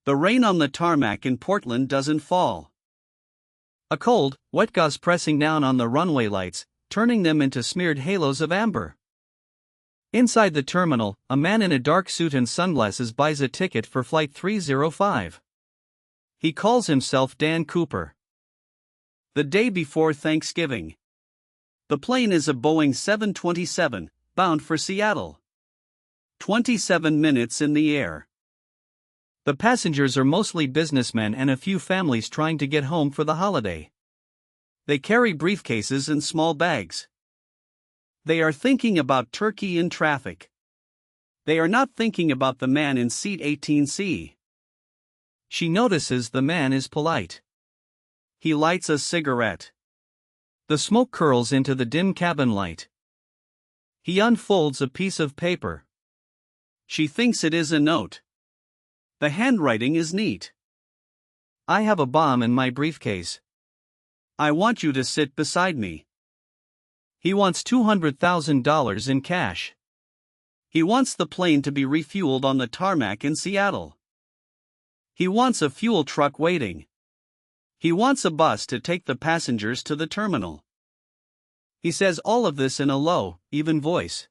The rain on the tarmac in Portland doesn't fall. A cold, wet gauze pressing down on the runway lights, turning them into smeared halos of amber. Inside the terminal, a man in a dark suit and sunglasses buys a ticket for Flight 305. He calls himself Dan Cooper. The day before Thanksgiving. The plane is a Boeing 727, bound for Seattle. 27 minutes in the air. The passengers are mostly businessmen and a few families trying to get home for the holiday. They carry briefcases and small bags. They are thinking about turkey in traffic. They are not thinking about the man in seat 18C. She notices the man is polite. He lights a cigarette. The smoke curls into the dim cabin light. He unfolds a piece of paper. She thinks it is a note. The handwriting is neat. I have a bomb in my briefcase. I want you to sit beside me. He wants $200,000 in cash. He wants the plane to be refueled on the tarmac in Seattle. He wants a fuel truck waiting. He wants a bus to take the passengers to the terminal. He says all of this in a low, even voice.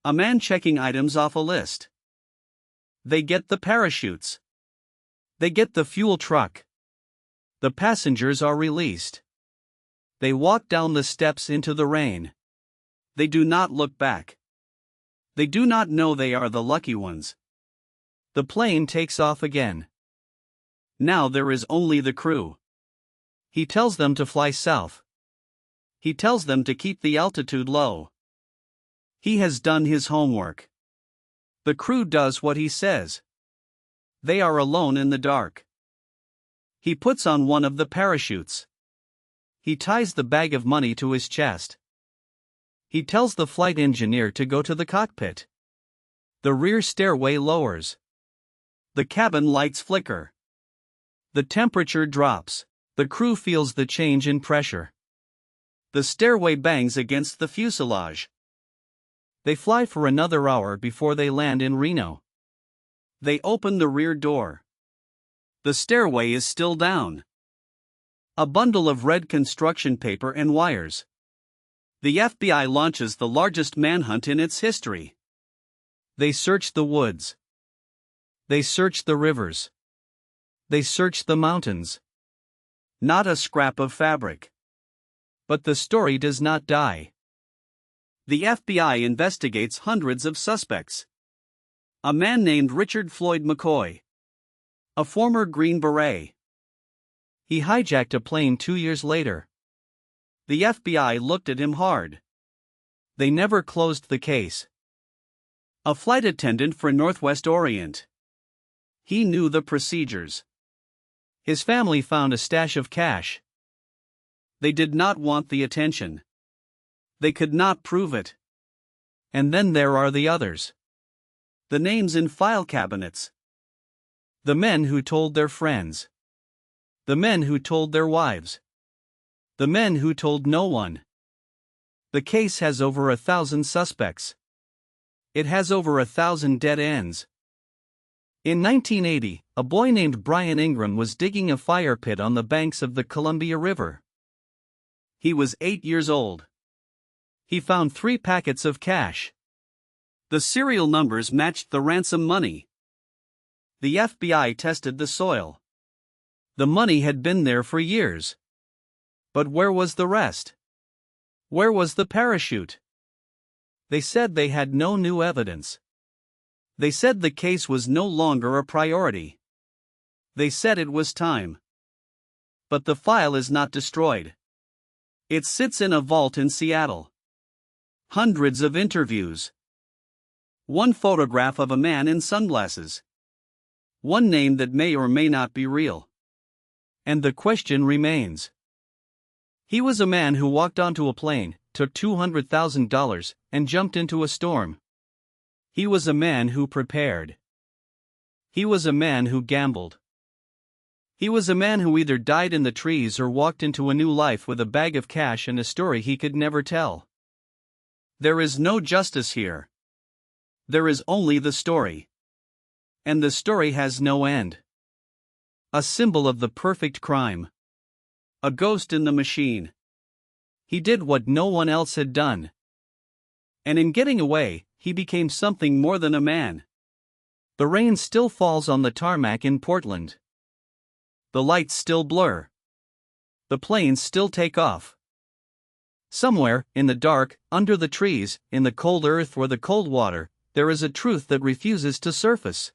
A man checking items off a list. They get the parachutes. They get the fuel truck. The passengers are released. They walk down the steps into the rain. They do not look back. They do not know they are the lucky ones. The plane takes off again. Now there is only the crew. He tells them to fly south. He tells them to keep the altitude low. He has done his homework. The crew does what he says. They are alone in the dark. He puts on one of the parachutes. He ties the bag of money to his chest. He tells the flight engineer to go to the cockpit. The rear stairway lowers. The cabin lights flicker. The temperature drops. The crew feels the change in pressure. The stairway bangs against the fuselage. They fly for another hour before they land in Reno. They open the rear door. The stairway is still down. A bundle of red construction paper and wires. The FBI launches the largest manhunt in its history. They search the woods. They search the rivers. They search the mountains. Not a scrap of fabric. But the story does not die. The FBI investigates hundreds of suspects. A man named Richard Floyd McCoy. A former Green Beret. He hijacked a plane 2 years later. The FBI looked at him hard. They never closed the case. A flight attendant for Northwest Orient. He knew the procedures. His family found a stash of cash. They did not want the attention. They could not prove it. And then there are the others. The names in file cabinets. The men who told their friends. The men who told their wives. The men who told no one. The case has over 1,000 suspects. It has over 1,000 dead ends. In 1980, a boy named Brian Ingram was digging a fire pit on the banks of the Columbia River. He was 8 years old. He found 3 packets of cash. The serial numbers matched the ransom money. The FBI tested the soil. The money had been there for years. But where was the rest? Where was the parachute? They said they had no new evidence. They said the case was no longer a priority. They said it was time. But the file is not destroyed. It sits in a vault in Seattle. Hundreds of interviews. One photograph of a man in sunglasses. One name that may or may not be real. And the question remains. He was a man who walked onto a plane, took $200,000, and jumped into a storm. He was a man who prepared. He was a man who gambled. He was a man who either died in the trees or walked into a new life with a bag of cash and a story he could never tell. There is no justice here. There is only the story. And the story has no end. A symbol of the perfect crime. A ghost in the machine. He did what no one else had done. And in getting away, he became something more than a man. The rain still falls on the tarmac in Portland. The lights still blur. The planes still take off. Somewhere, in the dark, under the trees, in the cold earth or the cold water, there is a truth that refuses to surface.